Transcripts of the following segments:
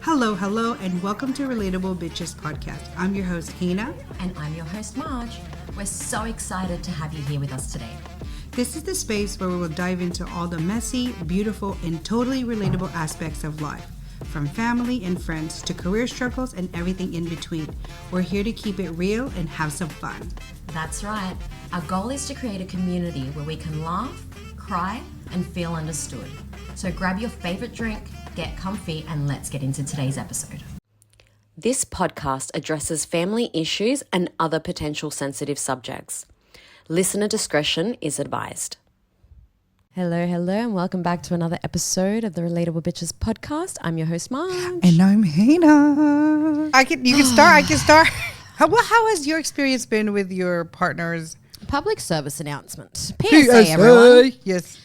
Hello, and welcome to Relatable Bitches podcast. I'm your host, Heinna. And I'm your host, Marj. We're so excited to have you here with us today. This is the space where we will dive into all the messy, beautiful, and totally relatable aspects of life. From family and friends to career struggles and everything in between. We're here to keep it real and have some fun. That's right. Our goal is to create a community where we can laugh, cry, and feel understood. So grab your favorite drink, get comfy, and let's get into today's episode. This podcast addresses family issues and other potential sensitive subjects. Listener discretion is advised. Hello, and welcome back to another episode of the Relatable Bitches podcast. I'm your host, Marj. And I'm Heinna. You can start. I can start. How has your experience been with your partners? Public service announcement. PSA, everyone. Yes.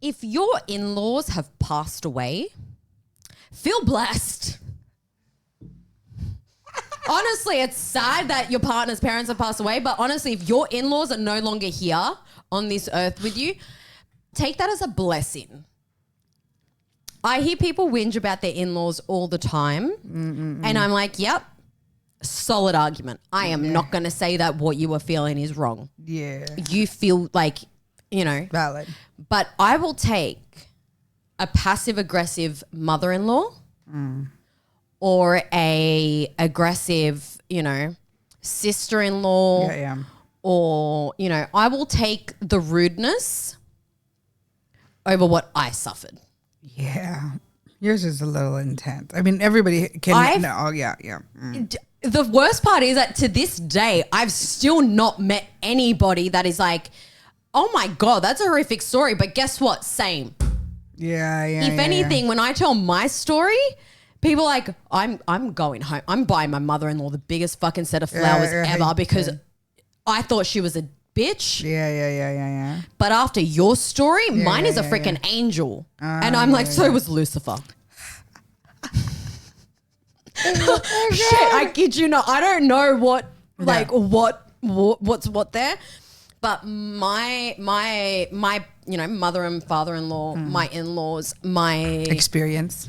If your in-laws have passed away, feel blessed. Honestly, it's sad that your partner's parents have passed away, but honestly, if your in-laws are no longer here on this earth with you, take that as a blessing. I hear people whinge about their in-laws all the time, and I'm like, yep, solid argument. I am not going to say that what you are feeling is wrong. Yeah. You feel like, valid. But I will take a passive-aggressive mother-in-law or a aggressive, sister-in-law. Yeah. Or, I will take the rudeness over what I suffered. Yeah. Yours is a little intense. I mean, everybody can. The worst part is that to this day, I've still not met anybody that is like, oh my God, that's a horrific story. But guess what? Same. Yeah. If anything, when I tell my story, people are like, I'm going home. I'm buying my mother-in-law the biggest fucking set of flowers ever because I thought she was a bitch. Yeah. But after your story, mine is a freaking angel. And I'm like, so was Lucifer. Shit, I kid you not. I don't know what's what there. But my mother and father-in-law, my in-laws, my experience.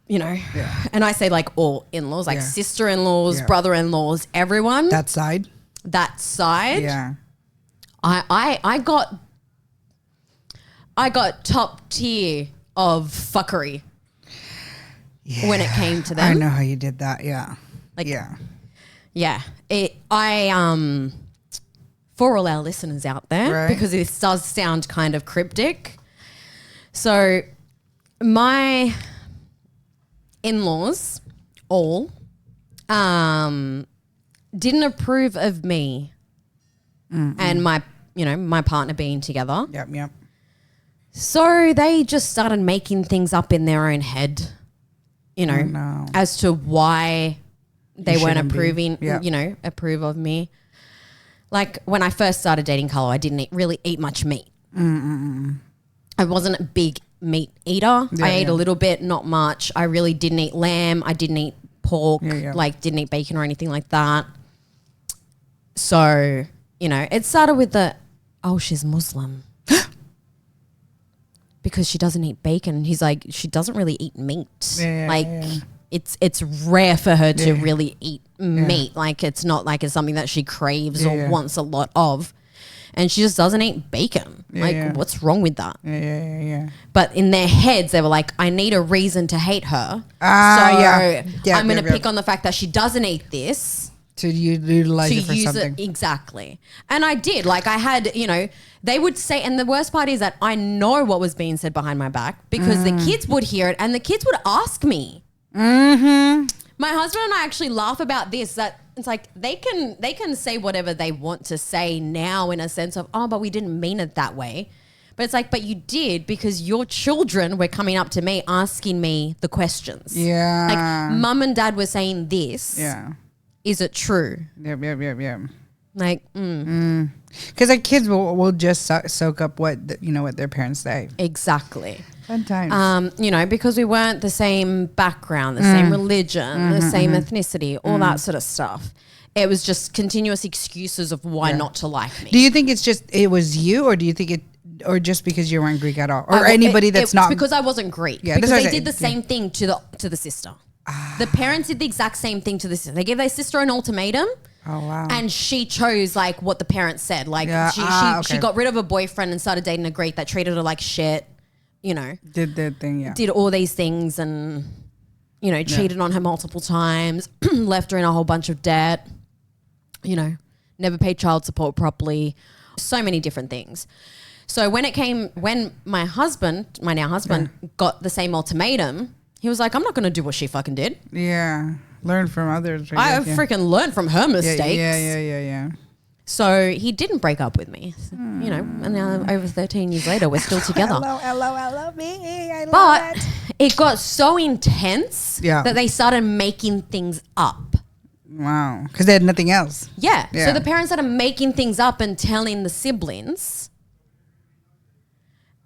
And I say like all in-laws, like sister-in-laws, brother-in-laws, everyone. That side. Yeah. I got top tier of fuckery when it came to them. I know how you did that. Yeah. Yeah. For all our listeners out there, because this does sound kind of cryptic. So my in-laws all didn't approve of me and my partner being together. Yep. So they just started making things up in their own head, as to why they weren't approving, approve of me. Like when I first started dating Carlo, I didn't really eat much meat. I wasn't a big meat eater. I ate a little bit, not much. I really didn't eat lamb. I didn't eat pork, didn't eat bacon or anything like that. So, it started with she's Muslim. Because she doesn't eat bacon. And he's like, she doesn't really eat meat. It's rare for her to really eat meat. Like it's not like it's something that she craves or wants a lot of. And she just doesn't eat bacon. What's wrong with that? Yeah. But in their heads, they were like, I need a reason to hate her. I'm going to pick on the fact that she doesn't eat this. To utilize it for something. Exactly. And I did. Like I had, they would say, and the worst part is that I know what was being said behind my back because the kids would hear it and the kids would ask me. My husband and I actually laugh about this, that it's like they can say whatever they want to say now in a sense of, but we didn't mean it that way. But it's like, but you did because your children were coming up to me asking me the questions. Yeah. Like mum and dad were saying this. Yeah. Is it true? Yeah. Like, because the kids will just soak up what what their parents say. Exactly. Sometimes. Because we weren't the same background, the same religion, the same ethnicity, all that sort of stuff. It was just continuous excuses of why not to like me. Do you think it was you, or do you think or just because you weren't Greek at all, or anybody that's not? It's because I wasn't Greek. Yeah, because they did the same thing to the sister. The parents did the exact same thing to the sister. They gave their sister an ultimatum. Oh wow! And she chose like what the parents said. Like she got rid of a boyfriend and started dating a Greek that treated her like shit. You know, did their thing. Yeah, did all these things and cheated on her multiple times, left her in a whole bunch of debt. Never paid child support properly. So many different things. So when my now husband, got the same ultimatum, he was like, I'm not going to do what she fucking did. Yeah. Learn from others. I freaking learned from her mistakes. Yeah. So he didn't break up with me, and now over 13 years later, we're still together. Hello, me. I love it got so intense that they started making things up. Wow. Because they had nothing else. Yeah. So the parents started making things up and telling the siblings.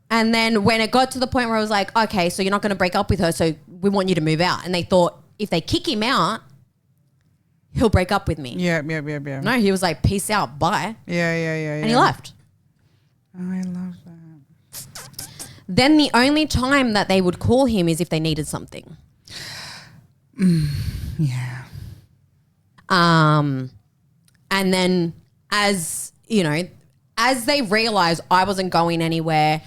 And then when it got to the point where I was like, okay, so you're not going to break up with her, so we want you to move out. And they thought if they kick him out, he'll break up with me. Yeah. No, he was like, peace out, bye. Yeah. And he left. Oh, I love that. Then the only time that they would call him is if they needed something. Yeah. And then as they realized I wasn't going anywhere,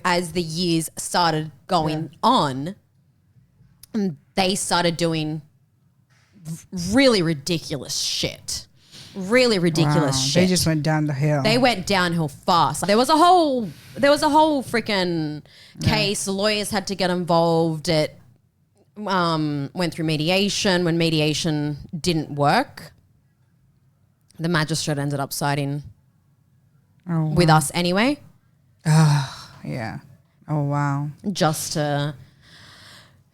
as the years started going on, they started doing really ridiculous shit. Really ridiculous shit. They just went down the hill. They went downhill fast. There was a whole freaking case. The lawyers had to get involved. It went through mediation. When mediation didn't work, the magistrate ended up siding with us anyway. Yeah. Oh wow. Just to,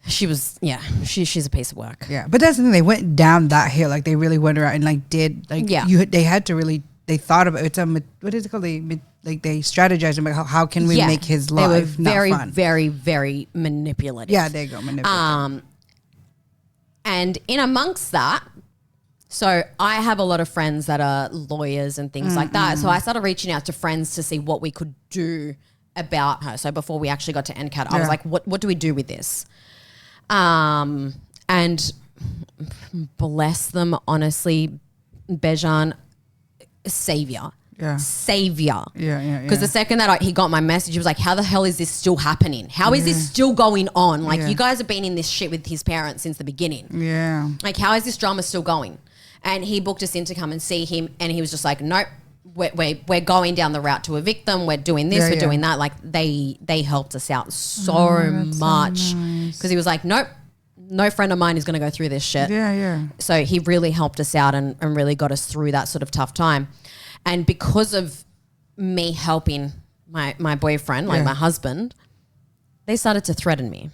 she's a piece of work. Yeah, but that's the thing. They went down that hill, like they really went around and they had to really. They thought about it's what is it called? They strategized about how can we make his life. They were very, not fun. very, very manipulative. Yeah, there you go, manipulative. And in amongst that, so I have a lot of friends that are lawyers and things like that. So I started reaching out to friends to see what we could do about her. So before we actually got to NCAT, I was like, what do we do with this? And bless them, honestly, Bejan, savior. Yeah. Savior. Yeah. Because the second that he got my message, he was like, how the hell is this still happening? How is this still going on? Like, you guys have been in this shit with his parents since the beginning. Yeah. Like, how is this drama still going? And he booked us in to come and see him. And he was just like, nope, we're going down the route to evict them. We're doing this, we're doing that. Like, they helped us out so much. Because he was like, nope, no friend of mine is going to go through this shit. Yeah. So he really helped us out and really got us through that sort of tough time. And because of me helping my boyfriend, like my husband, they started to threaten me.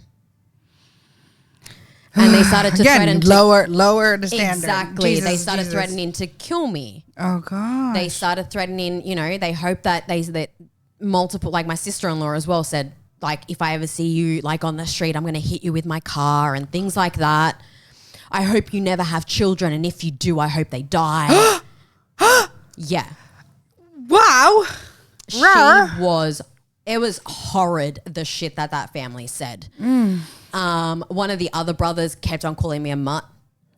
And they started to threaten lower the standard. Exactly. They started threatening to kill me. Oh God. They started threatening, they hope that that multiple, like my sister-in-law as well said, like, if I ever see you like on the street, I'm going to hit you with my car and things like that. I hope you never have children. And if you do, I hope they die. Yeah. Wow. It was horrid, the shit that family said. One of the other brothers kept on calling me a mutt.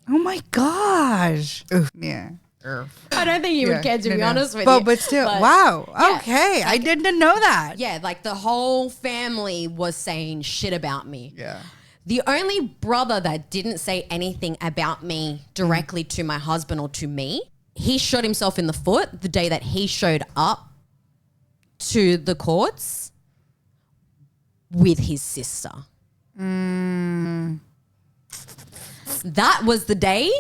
Oh my gosh. Oof. Yeah. I don't think you would care, to be honest with you. But still, wow. Yeah, okay. I didn't know that. Yeah, like the whole family was saying shit about me. Yeah. The only brother that didn't say anything about me directly to my husband or to me, he shot himself in the foot the day that he showed up to the courts with his sister. That was the day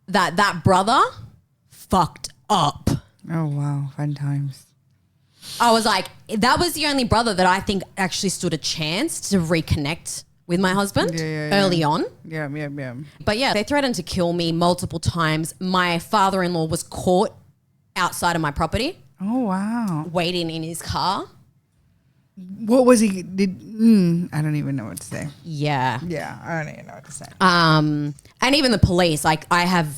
that brother fucked up. Oh, wow. Fun times. I was like, that was the only brother that I think actually stood a chance to reconnect with my husband early on. Yeah. But yeah, they threatened to kill me multiple times. My father-in-law was caught outside of my property. Oh, wow. Waiting in his car. What was he? I don't even know what to say. Yeah. Yeah, I don't even know what to say. And even the police, like I have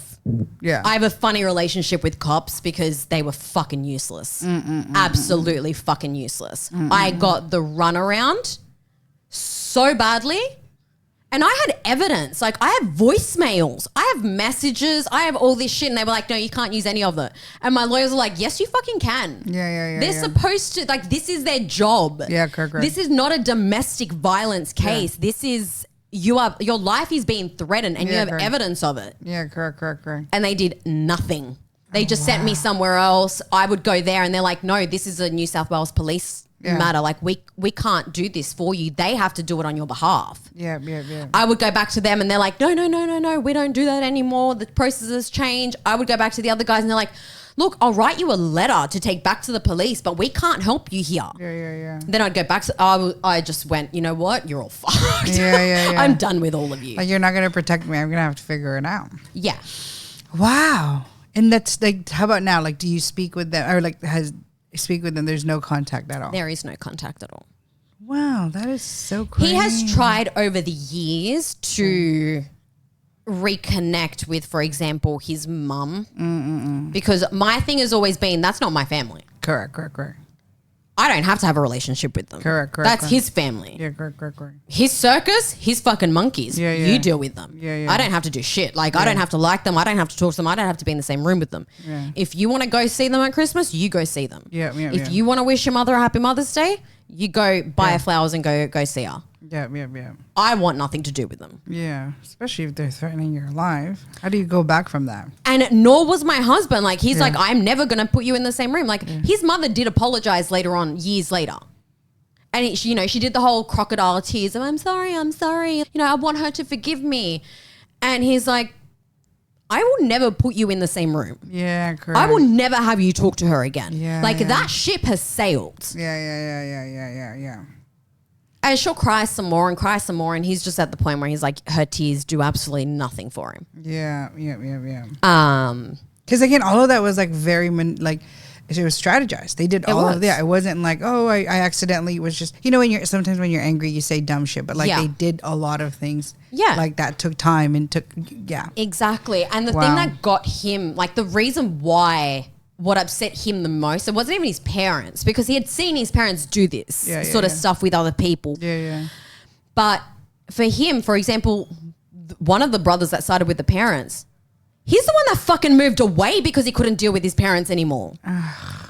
Yeah. I have a funny relationship with cops because they were fucking useless. Absolutely fucking useless. I got the runaround so badly. And I had evidence. Like, I have voicemails. I have messages. I have all this shit. And they were like, no, you can't use any of it. And my lawyers were like, yes, you fucking can. Yeah. They're supposed to, like, this is their job. Yeah, correct. This is not a domestic violence case. Yeah. This is, your life is being threatened and you have evidence of it. Yeah, correct. And they did nothing. They just sent me somewhere else. I would go there and they're like, no, this is a New South Wales police matter. Like, we can't do this for you. They have to do it on your behalf. Yeah. I would go back to them and they're like, no, we don't do that anymore. The process has changed. I would go back to the other guys and they're like, look, I'll write you a letter to take back to the police, but we can't help you here. Yeah. Then I'd go back to, I just went, you know what? You're all fucked. Yeah. I'm done with all of you. Like, you're not going to protect me. I'm going to have to figure it out. Yeah. Wow. And that's like, how about now? Like, do you speak with them or like speak with them? There's no contact at all. There is no contact at all. Wow, that is so crazy. He has tried over the years to reconnect with, for example, his mum. Because my thing has always been, that's not my family. Correct. I don't have to have a relationship with them. Correct. That's his family. Yeah, correct. His circus, his fucking monkeys. Yeah. You deal with them. Yeah. I don't have to do shit. Like, I don't have to like them. I don't have to talk to them. I don't have to be in the same room with them. Yeah. If you want to go see them at Christmas, you go see them. Yeah. If you want to wish your mother a happy Mother's Day, you go buy her flowers and go see her. Yeah. I want nothing to do with them. Yeah, especially if they're threatening your life. How do you go back from that? And nor was my husband. Like, he's like, I'm never going to put you in the same room. Like, his mother did apologize later on, years later. And, she did the whole crocodile tears of, I'm sorry. I want her to forgive me. And he's like, I will never put you in the same room. Yeah, correct. I will never have you talk to her again. Yeah, that ship has sailed. Yeah. And she'll cry some more. And he's just at the point where he's like, her tears do absolutely nothing for him. Yeah. Because again, all of that was like it was strategized. They did all of that. It wasn't like, I accidentally was just, sometimes when you're angry, you say dumb shit, but they did a lot of things. Yeah. Like that took time and Exactly. And the thing that got him, like the reason why, what upset him the most, it wasn't even his parents, because he had seen his parents do this sort of stuff with other people. Yeah. But for him, for example, one of the brothers that sided with the parents, he's the one that fucking moved away because he couldn't deal with his parents anymore.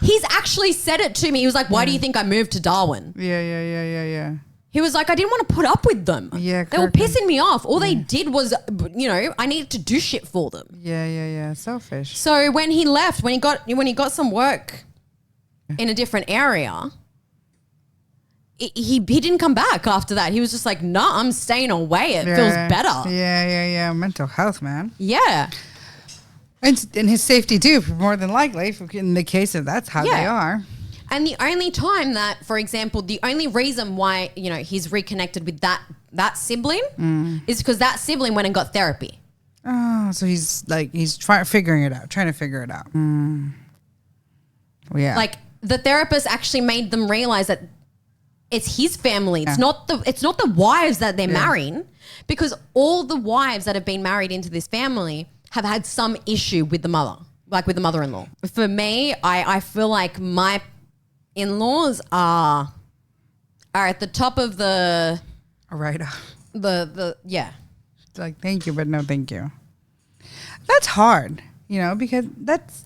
He's actually said it to me. He was like, why do you think I moved to Darwin? Yeah. He was like, I didn't want to put up with them. Yeah, they were pissing me off. All they did was, I needed to do shit for them. Yeah. Selfish. So when he left, when he got some work in a different area, he didn't come back after that. He was just like, nah, I'm staying away. It feels better. Yeah. Mental health, man. Yeah. And his safety too, more than likely, in the case of that's how they are. And the only time that, for example, the only reason why, he's reconnected with that sibling is because that sibling went and got therapy. Oh, so he's trying to figure it out. Yeah. Like, the therapist actually made them realize that it's his family. It's not the wives that they're marrying, because all the wives that have been married into this family have had some issue with the mother, like with the mother-in-law. For me, I feel like my in-laws are at the top of the right. Yeah. It's like, thank you, but no thank you. That's hard, because that's,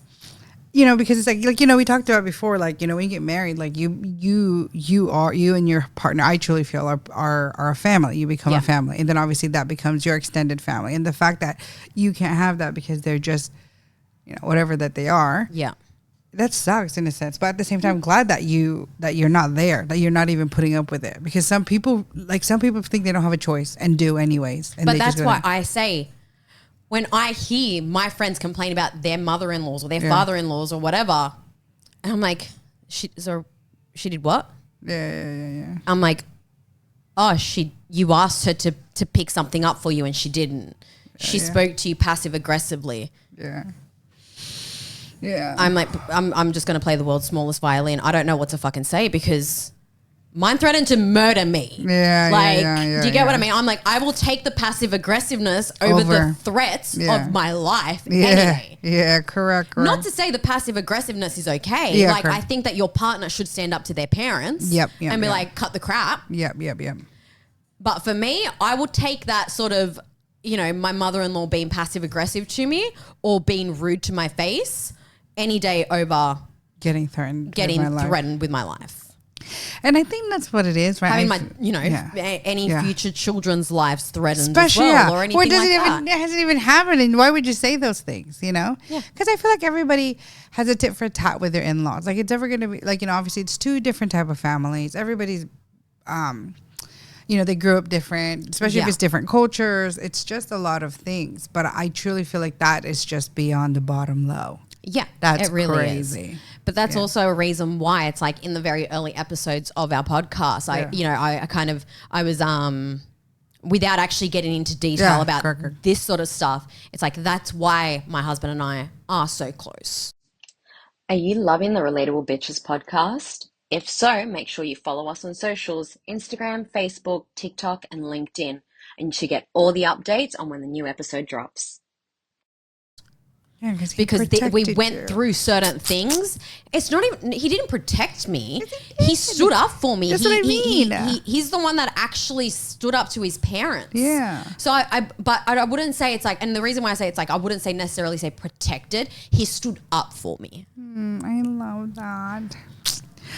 because it's like, we talked about before, like, when you get married, like you and your partner, I truly feel are a family. You become a family. And then obviously that becomes your extended family. And the fact that you can't have that because they're just, whatever that they are. Yeah. That sucks in a sense. But at the same time, I'm glad that you're not there, that you're not even putting up with it. Because some people think they don't have a choice and do anyways. And but that's why I say, when I hear my friends complain about their mother-in-laws or their father-in-laws or whatever, and I'm like, she did what? Yeah. I'm like, oh, you asked her to pick something up for you and she didn't. She spoke to you passive-aggressively. Yeah. I'm like, I'm just going to play the world's smallest violin. I don't know what to fucking say, because Mine threatened to murder me. Yeah, like, yeah, do you get what I mean? I'm like, I will take the passive aggressiveness over the threats of my life any day. Yeah, correct. Not to say the passive aggressiveness is okay. Yeah, like, correct. I think that your partner should stand up to their parents and be like, cut the crap. Yep. But for me, I will take that sort of, you know, my mother-in-law being passive aggressive to me or being rude to my face any day over getting threatened with my life. And I think that's what it is, right? Having any future children's lives threatened especially, as well, or anything that. It hasn't even happened, and why would you say those things, you know? Yeah. Because I feel like everybody has a tit for tat with their in-laws. Like, it's ever going to be, like, you know, obviously it's two different type of families. Everybody's, you know, they grew up different, especially if it's different cultures. It's just a lot of things. But I truly feel like that is just beyond the bottom low. Yeah, that's it really crazy. Is. But that's also a reason why it's like in the very early episodes of our podcast, I was without actually getting into detail about this sort of stuff. It's like, that's why my husband and I are so close. Are you loving the Relatable Bitches podcast? If so, make sure you follow us on socials, Instagram, Facebook, TikTok, and LinkedIn, and to get all the updates on when the new episode drops. Yeah, because we went through certain things. It's not even, he didn't protect me. He stood up for me. That's what I mean. He's the one that actually stood up to his parents. Yeah. So but I wouldn't say it's like, and the reason why I say it's like, I wouldn't say necessarily say protected. He stood up for me. I love that.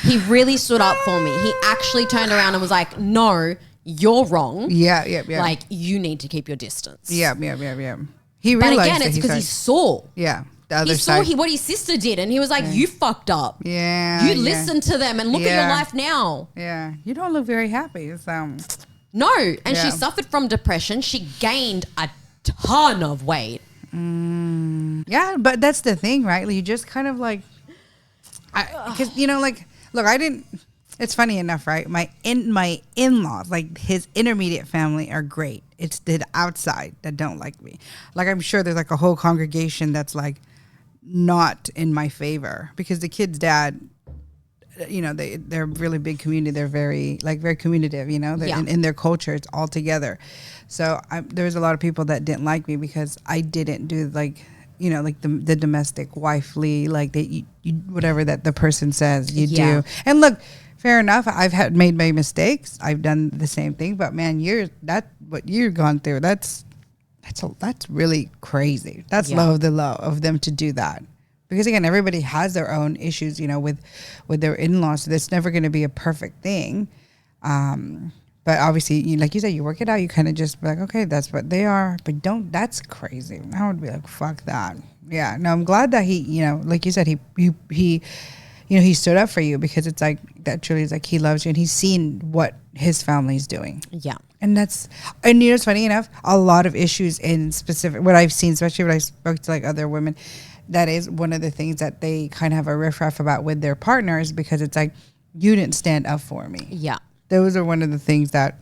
He really stood up for me. He actually turned around and was like, no, you're wrong. Yeah. Like, you need to keep your distance. Yeah. He realized, but again, it's because he saw. Yeah, the other he side. saw what his sister did, and he was like, "You fucked up. Yeah, you listened to them, and look at your life now. Yeah, you don't look very happy. So no, and she suffered from depression. She gained a ton of weight. Yeah, but that's the thing, right? You just kind of like, because you know, like, look, I didn't. It's funny enough, right? My in-laws, like his intermediate family, are great. It's the outside that don't like me. Like, I'm sure there's like a whole congregation that's like not in my favor, because the kid's dad, you know, they're a really big community. They're very communicative, you know, in their culture, it's all together. So there's a lot of people that didn't like me because I didn't do like, you know, like the domestic wifely, like you whatever that the person says you do. And look, fair enough. I've made my mistakes. I've done the same thing, but man, what you've gone through, that's really crazy. That's low of the low of them to do that. Because again, everybody has their own issues, you know, with their in-laws. So that's never going to be a perfect thing. But obviously, like you said, you work it out. You kind of just be like, okay, that's what they are. But that's crazy. I would be like, fuck that. Yeah. No, I'm glad that he, you know, like you said, he you know, he stood up for you, because it's like, that truly is like, he loves you and he's seen what his family's doing. Yeah. And you know, it's funny enough, a lot of issues in specific, what I've seen, especially when I spoke to like other women, that is one of the things that they kind of have a riffraff about with their partners, because it's like, you didn't stand up for me. Yeah. Those are one of the things that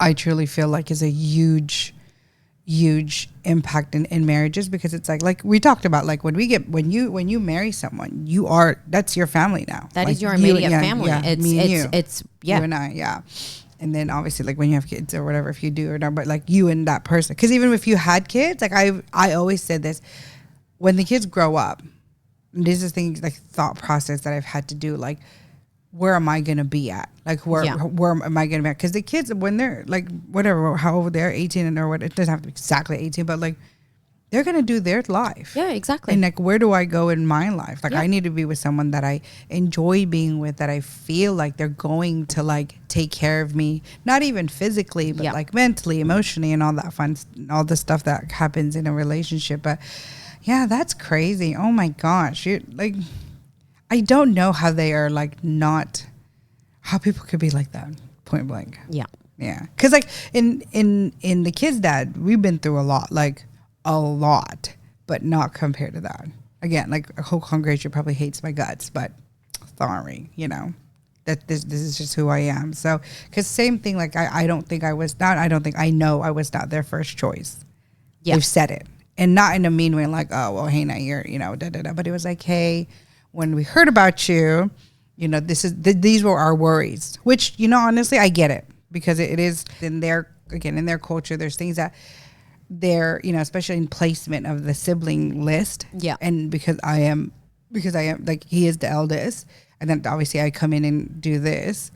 I truly feel like is a huge impact in marriages, because it's like we talked about, like when you marry someone, that's your family now. That like is your immediate family. Yeah, it's you and I, and then obviously, like when you have kids or whatever, if you do or not, but like you and that person, because even if you had kids, like I always said this, when the kids grow up, this is things like thought process that I've had to do, like, where am I going to be at? Like, where am I going to be at? Because the kids, when they're like, whatever, how old they're, 18 or what, it doesn't have to be exactly 18, but like, they're going to do their life. Yeah, exactly. And like, where do I go in my life? Like, I need to be with someone that I enjoy being with, that I feel like they're going to like take care of me, not even physically, but like mentally, emotionally, and all that fun, all the stuff that happens in a relationship. But yeah, that's crazy. Oh my gosh. Like, I don't know how they are like how people could be like that, point blank. Yeah. Yeah. Cause like in the kid's dad, we've been through a lot, but not compared to that. Again, like a whole congregation probably hates my guts, but sorry, you know, that this is just who I am. So, cause same thing, like I know I was not their first choice. Yeah. They've said it, and not in a mean way, like, oh, well, Heinna, you're, you know, da, da, da. But it was like, hey, when we heard about you, you know, these were our worries, which, you know, honestly, I get it because it is in their culture. There's things that they're, you know, especially in placement of the sibling list. Yeah. And because I am like, he is the eldest. And then obviously I come in and do this.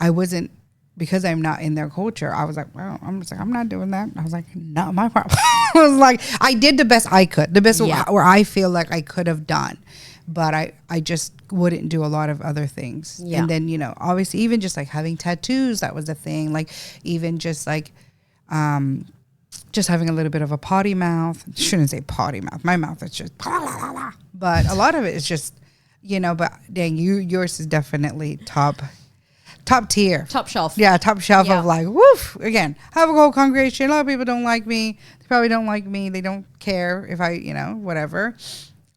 I wasn't, because I'm not in their culture, I was like, well, I'm not doing that. I was like, not my problem. I was like, I did the best I could, where I feel like I could have done, but I just wouldn't do a lot of other things. Yeah. And then, you know, obviously even just like having tattoos, that was a thing. Like even just like, just having a little bit of a potty mouth. Shouldn't say potty mouth. My mouth is just, but a lot of it is just, you know, but dang, yours is definitely top tier. Top shelf. Yeah, top shelf of like, woof. Again, have a whole congregation. A lot of people don't like me. They probably don't like me. They don't care if I, you know, whatever.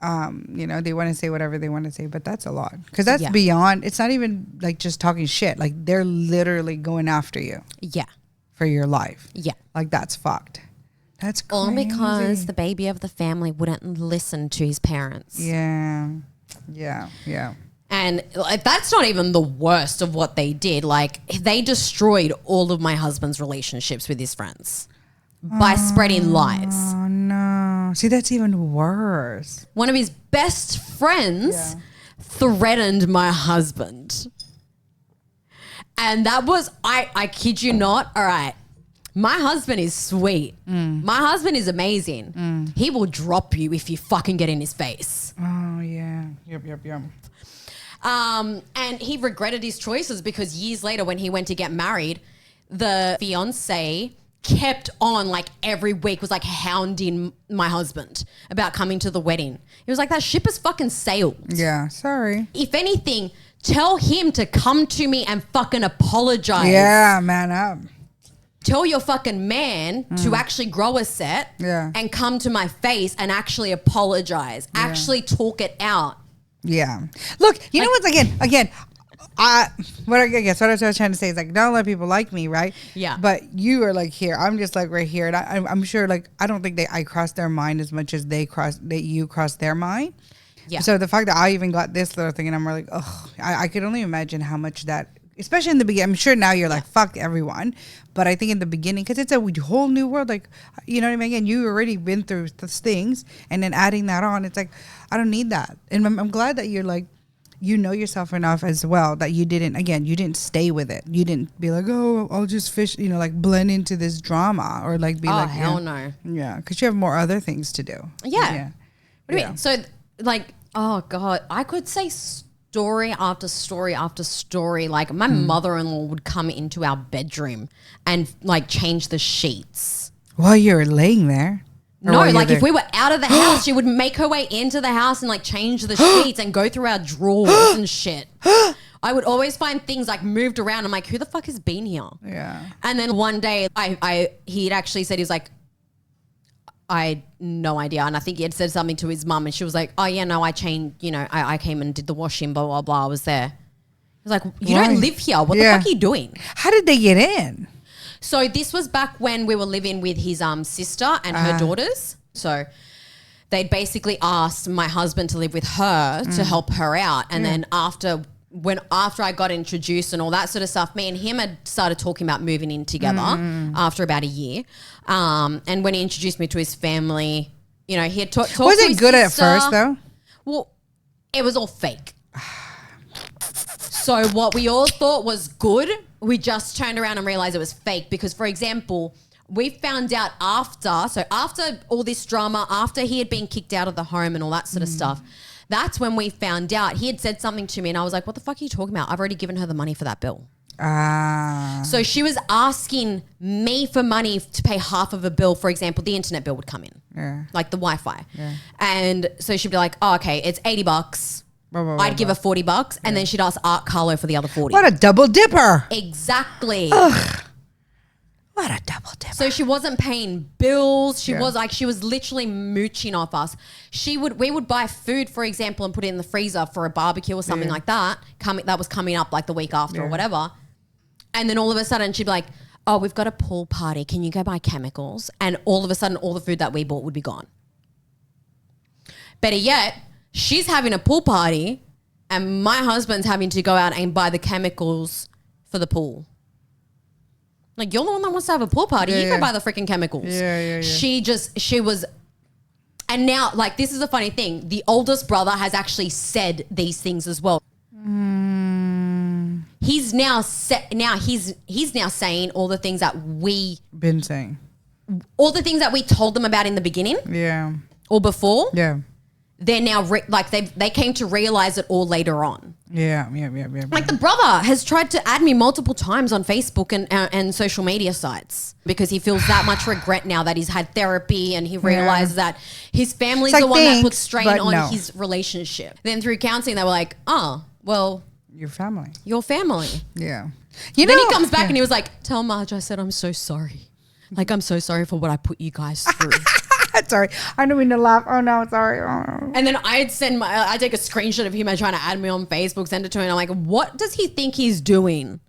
You know, they want to say whatever they want to say, but that's a lot. Because that's beyond, it's not even like just talking shit. Like they're literally going after you. Yeah. For your life. Yeah. Like that's fucked. That's crazy. All because the baby of the family wouldn't listen to his parents. Yeah. And like, that's not even the worst of what they did. Like they destroyed all of my husband's relationships with his friends by spreading lies. Oh no. See, that's even worse. One of his best friends threatened my husband. And that was, I kid you not. All right. My husband is sweet. My husband is amazing. He will drop you if you fucking get in his face. Oh yeah. Yep. And he regretted his choices because years later when he went to get married, the fiance kept on like every week was like hounding my husband about coming to the wedding. He was like, that ship has fucking sailed. Yeah, sorry. If anything, tell him to come to me and fucking apologize. Yeah, man up. Tell your fucking man to actually grow a set and come to my face and actually apologize. Yeah. Actually talk it out. Yeah. Look, you know what's again, what I was trying to say is like, not a lot of people like me, right? Yeah. But you are like here. I'm just like right here, and I'm sure like I don't think I crossed their mind as much as you crossed their mind. Yeah. So the fact that I even got this little thing, and I'm like, oh, I could only imagine how much that, especially in the beginning. I'm sure now you're like, fuck everyone, but I think in the beginning, because it's a whole new world, like, you know what I mean? Again, you already been through those things, and then adding that on, it's like, I don't need that. And I'm glad that you're like, you know yourself enough as well that you didn't stay with it. You didn't be like, oh, I'll just fish, you know, like blend into this drama or like be like, hell no. Yeah, because you have more other things to do. Yeah. What do you mean? So like, oh God, I could say story after story after story. Like my mother-in-law would come into our bedroom and like change the sheets. While you're laying there? No, like if we were out of the house, she would make her way into the house and like change the sheets and go through our drawers and shit. I would always find things like moved around. I'm like, who the fuck has been here? Yeah. And then one day he'd actually said, he was like, I had no idea. And I think he had said something to his mum and she was like, oh yeah, no, I changed, you know, I came and did the washing, blah, blah, blah. I was there. He was like, you don't live here. What the fuck are you doing? How did they get in? So this was back when we were living with his sister and her daughters. So they'd basically asked my husband to live with her to help her out. And then after I got introduced and all that sort of stuff, me and him had started talking about moving in together after about a year. And when he introduced me to his family, you know, he had talked to his sister. Was it good at first though? Well, it was all fake. So what we all thought was good, we just turned around and realized it was fake because, for example, we found out after all this drama, after he had been kicked out of the home and all that sort of stuff, that's when we found out. He had said something to me and I was like, what the fuck are you talking about? I've already given her the money for that bill. So she was asking me for money to pay half of a bill. For example, the internet bill would come in, like the Wi-Fi. Yeah. And so she'd be like, oh, okay, it's $80. I'd give her $40 and then she'd ask Art Carlo for the other 40. What a double dipper. Exactly. Ugh. What a double dipper. So she wasn't paying bills. She was literally mooching off us. We would buy food, for example, and put it in the freezer for a barbecue or something like that. That was coming up like the week after or whatever. And then all of a sudden she'd be like, oh, we've got a pool party. Can you go buy chemicals? And all of a sudden all the food that we bought would be gone. Better yet, she's having a pool party and my husband's having to go out and buy the chemicals for the pool. Like, you're the one that wants to have a pool party. You go buy the freaking chemicals. Yeah. She was, and now, like, this is a funny thing. The oldest brother has actually said these things as well. He's now he's now saying all the things that we Been saying. all the things that we told them about in the beginning Yeah. or before. Yeah. They're now they came to realize it all later on. Yeah. Like, the brother has tried to add me multiple times on Facebook and social media sites because he feels that much regret now that he's had therapy, and he realizes that his family's the one that puts strain on his relationship. Then through counseling, they were like, oh, well, Your family. your family. Yeah. Then he comes back and he was like, tell Marj I said I'm so sorry. Like, I'm so sorry for what I put you guys through. Sorry. I don't mean to laugh. Oh, no. Sorry. Oh. And then I take a screenshot of him and trying to add me on Facebook, send it to him. And I'm like, what does he think he's doing?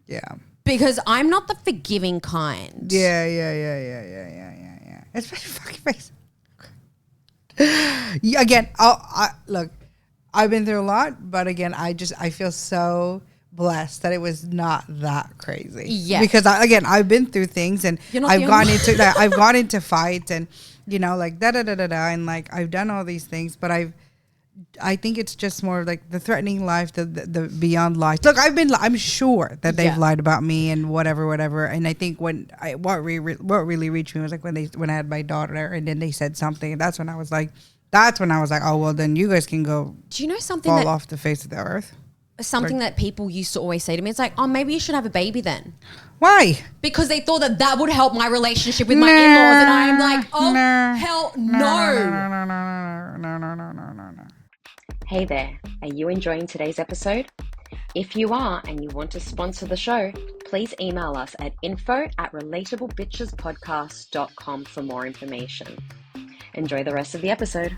Yeah. Because I'm not the forgiving kind. Yeah. It's my fucking face. Again, look, I've been through a lot, but again, I feel so blessed that it was not that crazy. Yeah. Because I've been through things, and I've gone into fights, and like and like I've done all these things, but I think it's just more like the threatening life, the beyond life. Look, I'm sure that they've lied about me and whatever. And I think what really reached me was like when I had my daughter, and then they said something, and that's when I was like, oh, well, then you guys can go. Do you know something fall off the face of the earth? Something that people used to always say to me, it's like, oh, maybe you should have a baby then. Why? Because they thought that would help my relationship with my in-laws. And I'm like, oh, hell no. No. Hey there, are you enjoying today's episode? If you are and you want to sponsor the show, please email us at info@relatablebitchespodcast.com for more information. Enjoy the rest of the episode.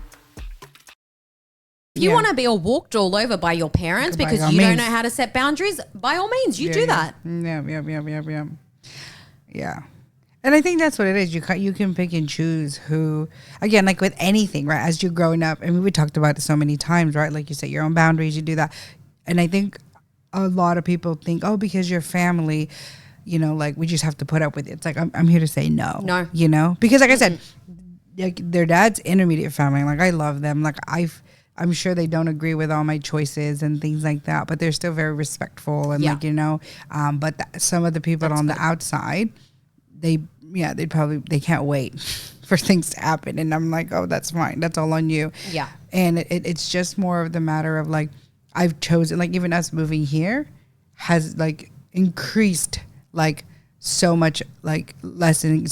If you want to be all walked all over by your parents because you don't know how to set boundaries, by all means, you do that. Yeah. And I think that's what it is. You can pick and choose who, again, like with anything, right? As you're growing up, and we talked about it so many times, right? Like you set your own boundaries, you do that. And I think a lot of people think, oh, because you're family, like we just have to put up with it. It's like, I'm here to say no. No. Because like I said, like their dad's intermediate family. Like I love them. Like I'm sure they don't agree with all my choices and things like that, but they're still very respectful and but some of the people on the outside, they can't wait for things to happen. And I'm like, oh, that's fine. That's all on you. Yeah. And it's just more of the matter of like, I've chosen, like even us moving here has like increased like so much, like lessened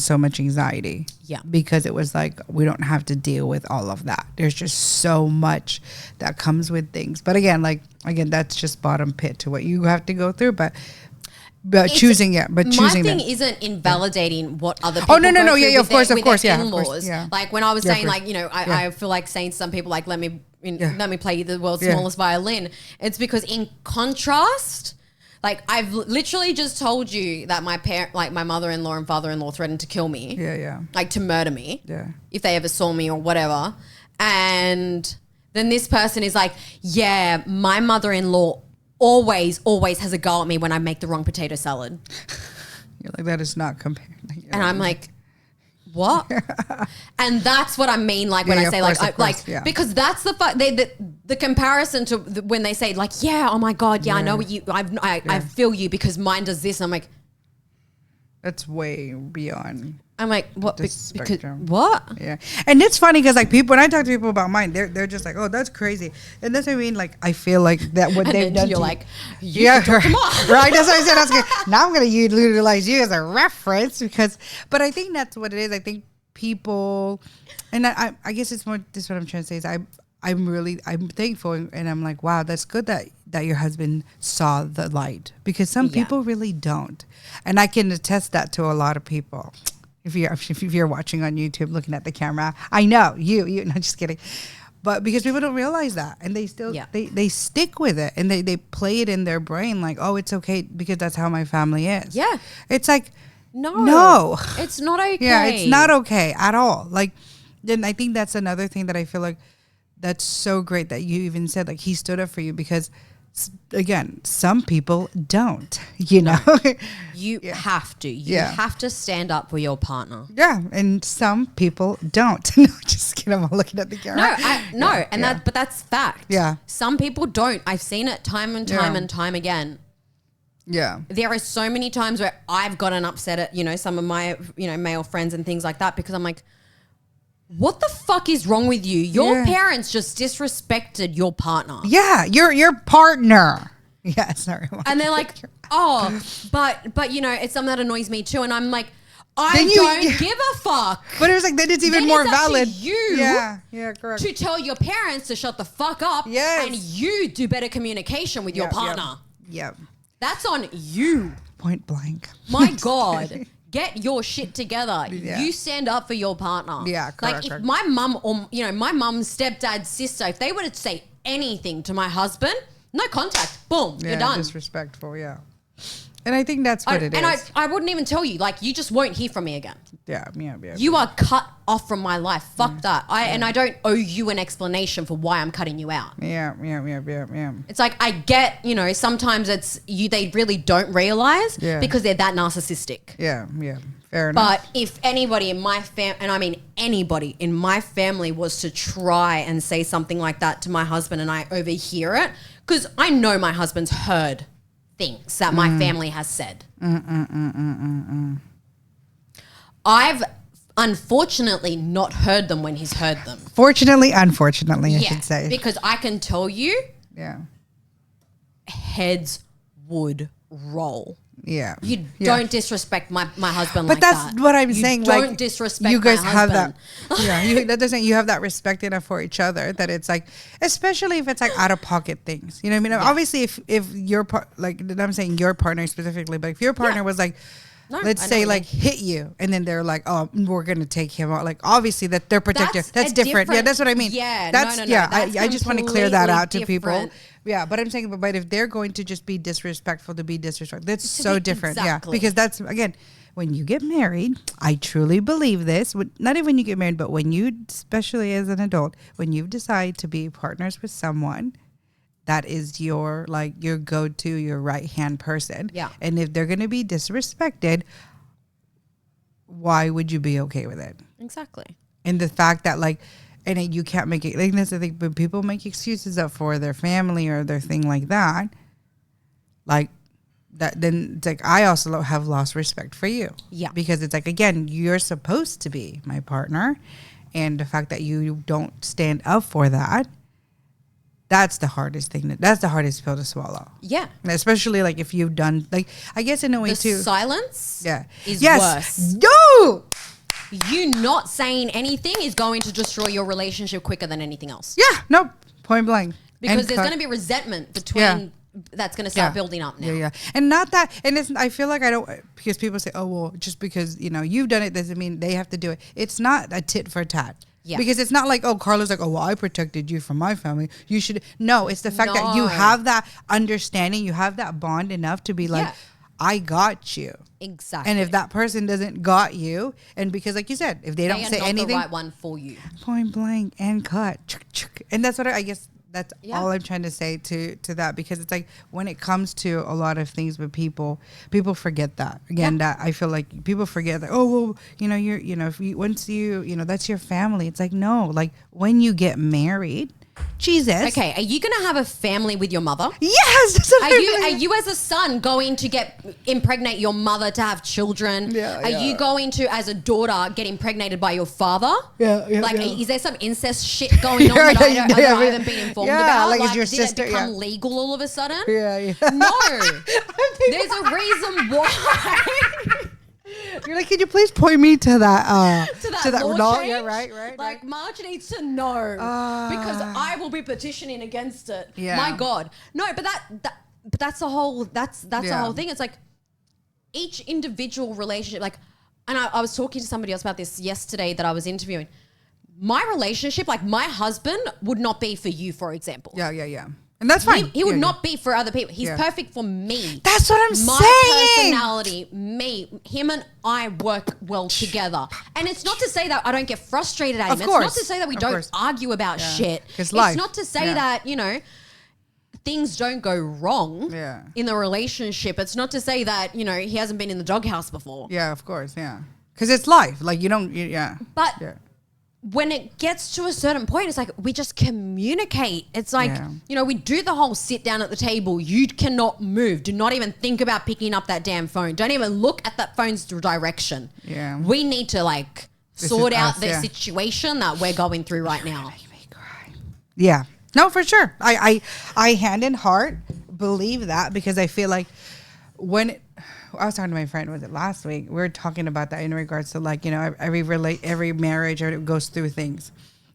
so much anxiety. Yeah. Because it was like, we don't have to deal with all of that. There's just so much that comes with things. But again, that's just bottom pit to what you have to go through. But choosing it. But choosing my thing them. isn't invalidating what other people no. go Yeah, of course. Yeah. In-laws. Like when I was saying, like, I feel like saying to some people, like, let me play the world's smallest violin. It's because in contrast, like I've literally just told you that my mother-in-law and father-in-law threatened to kill me. Yeah. Like to murder me. Yeah. If they ever saw me or whatever. And then this person is like, yeah, my mother-in-law always has a go at me when I make the wrong potato salad. You're like, that is not compared. And I'm like, what? And that's what I mean, like when I say because that's the comparison to when they say like, yeah, oh my God, I know what I feel you because mine does this. And I'm like, that's way beyond. I'm like, what? Because what? Yeah, and it's funny because like people, when I talk to people about mine, they're just like, oh, that's crazy, and that's what I mean. Like I feel like that what they've done. You're to like, right? That's what I said. I was like, now I'm gonna utilize you as a reference but I think that's what it is. I think people, and I guess it's more. This is what I'm trying to say is I'm thankful, and I'm like, wow, that's good that your husband saw the light because some people really don't, and I can attest that to a lot of people. If you're watching on YouTube, looking at the camera, I know you. No, just kidding. But because people don't realize that, and they still they stick with it, and they play it in their brain like, oh, it's okay because that's how my family is. Yeah, it's like no, it's not okay. Yeah, it's not okay at all. Like, then I think that's another thing that I feel like that's so great that you even said like he stood up for you, because again, some people don't, you know. You have to. You have to stand up for your partner. Yeah, and some people don't. No, just kidding. I'm looking at the camera. But that's fact. Yeah. Some people don't. I've seen it time and time and time again. Yeah. There are so many times where I've gotten upset at, you know, some of my, you know, male friends and things like that, because I'm like, what the fuck is wrong with you? Your parents just disrespected your partner. Yeah, your partner. Yeah, sorry. And they're like, oh, but you know, it's something that annoys me too. And I'm like, I don't give a fuck. But it was like, then it's even more valid. You correct. To tell your parents to shut the fuck up. Yes. And you do better communication with your partner. Yep. That's on you. Point blank. My God. Get your shit together. Yeah. You stand up for your partner. Yeah, correct. Like if my mum or, you know, my mum's stepdad's sister, if they were to say anything to my husband, no contact. Boom, you're done. Disrespectful, yeah. And I think that's what it is. And I wouldn't even tell you. Like, you just won't hear from me again. Yeah. You are cut off from my life. Fuck that. And I don't owe you an explanation for why I'm cutting you out. Yeah. It's like, I get, you know, sometimes it's you. They really don't realize because they're that narcissistic. Yeah. Fair enough. But if anybody in my and I mean anybody in my family was to try and say something like that to my husband and I overhear it, because I know my husband's heard things that my family has said. I've unfortunately not heard them when he's heard them. Fortunately, unfortunately, I should say. Because I can tell you, heads would roll. Yeah. You don't disrespect my husband but like that. But that's what I'm saying. Don't like, disrespect you guys my have husband. that. You have that respect enough for each other that it's like, especially if it's like out of pocket things. You know what I mean? Yeah. Obviously, if your like I'm saying your partner specifically, but if your partner was like, let's say like hit you, and then they're like, oh, we're gonna take him out. Like obviously that they're protective. That's different. Yeah, that's what I mean. Yeah, that's I just want to clear that out to people. Yeah, but I'm saying, but if they're going to just be disrespectful to be disrespectful, that's so different. Exactly. Yeah, because that's, again, when you get married, I truly believe this, not even when you get married, but when you, especially as an adult, when you decide to be partners with someone, that is your, like, your go-to, your right-hand person. Yeah. And if they're going to be disrespected, why would you be okay with it? Exactly. And the fact that, like, and you can't make it, like, that's the thing, when people make excuses up for their family or their thing like that, like, that, then it's like, I also have lost respect for you. Yeah. Because it's like, again, you're supposed to be my partner. And the fact that you don't stand up for that, that's the hardest thing. That's the hardest pill to swallow. Yeah. And especially, like, if you've done, like, I guess in a way too. Silence is worse. No! You not saying anything is going to destroy your relationship quicker than anything else. Yeah, no, point blank. Because there's going to be resentment between that's going to start building up now. Yeah. And not that, and it's, I feel like I don't, because people say, oh, well, just because, you know, you've done it doesn't mean they have to do it. It's not a tit for tat. Yeah. Because it's not like, oh, Carla's like, oh, well, I protected you from my family. You should. No, it's the fact that you have that understanding, you have that bond enough to be like, I got you. Exactly. And if that person doesn't got you, and because like you said, if they don't say anything, the right one for you. Point blank and cut. And that's what I guess that's all I'm trying to say to that, because it's like when it comes to a lot of things with people forget that. Again, that I feel like people forget that, oh, well, you know, if you, once you know, that's your family. It's like, no, like when you get married, Jesus. Okay, are you going to have a family with your mother? Yes. That's what are you as a son going to impregnate your mother to have children? Yeah. Are you going to, as a daughter, get impregnated by your father? Yeah. Like, is there some incest shit going on that I haven't been informed about? Like, is your sister did it become legal all of a sudden? Yeah. No. There's a reason why. You're like, can you please point me to that to that law change? Yeah, right. Like, Marj needs to know because I will be petitioning against it. Yeah. My God, no, but that's the whole the whole thing. It's like each individual relationship. Like, and I was talking to somebody else about this yesterday that I was interviewing. My relationship, like my husband, would not be for you, for example. Yeah. And that's fine. He would not be for other people. He's perfect for me. That's what I'm saying. My personality, him and I work well together. And it's not to say that I don't get frustrated at him. It's not to say that we don't argue about shit. It's not to say that, you know, things don't go wrong in the relationship. It's not to say that, you know, he hasn't been in the doghouse before. Yeah, of course, because it's life. Like, you don't, But when it gets to a certain point, it's like we just communicate. It's like, you know, we do the whole sit down at the table. You cannot move. Do not even think about picking up that damn phone. Don't even look at that phone's direction. Yeah. We need to like sort out the situation that we're going through right now. Make me cry. Yeah. No, for sure. I hand in heart believe that, because I feel like when I was talking to my friend, was it last week? We were talking about that in regards to, like, you know, every marriage goes through things,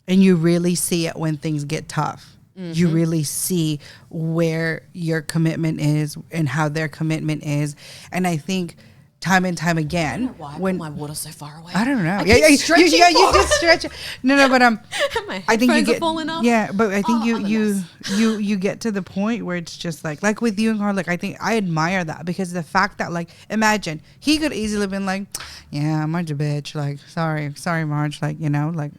and you really see it when things get tough. Mm-hmm. You really see where your commitment is and how their commitment is, and I think time and time again, when my water's so far away, I don't know. You just stretch it. No, but I think you get falling off. Yeah, but I think you get to the point where it's just like with you and Carl. Like, I think I admire that, because the fact that, like, imagine he could easily have been like, yeah, Marj a bitch. Like, sorry, Marj. Like, you know, like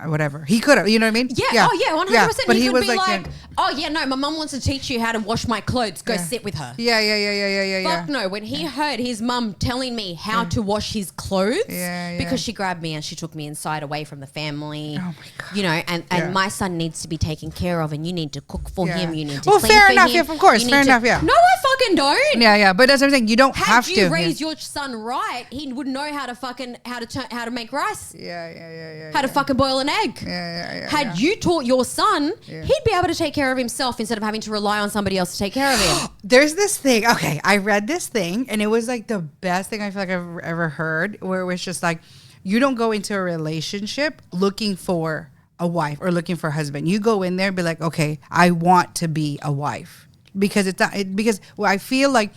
whatever. He could have. You know what I mean? Yeah. Oh yeah, 100%. But he was could be like, oh yeah, no, my mum wants to teach you how to wash my clothes. Go sit with her. Yeah. Fuck no. When he heard his mum telling me how to wash his clothes, because she grabbed me and she took me inside away from the family. Oh my God. You know, and my son needs to be taken care of, and you need to cook for him. You need to clean fair for enough. him. Yeah, of course. Fair enough. Yeah. No, I fucking don't. Yeah. But that's what I'm saying. You don't have to. Had you raised your son right, he would know how to make rice. How to fucking boil an egg. Had you taught your son, he'd be able to take care of himself instead of having to rely on somebody else to take care of him. There's this thing. Okay, I read this thing, and it was like the best thing I feel like I've ever heard, where it was just like, you don't go into a relationship looking for a wife or looking for a husband. You go in there and be like, okay, I want to be a wife, because I feel like,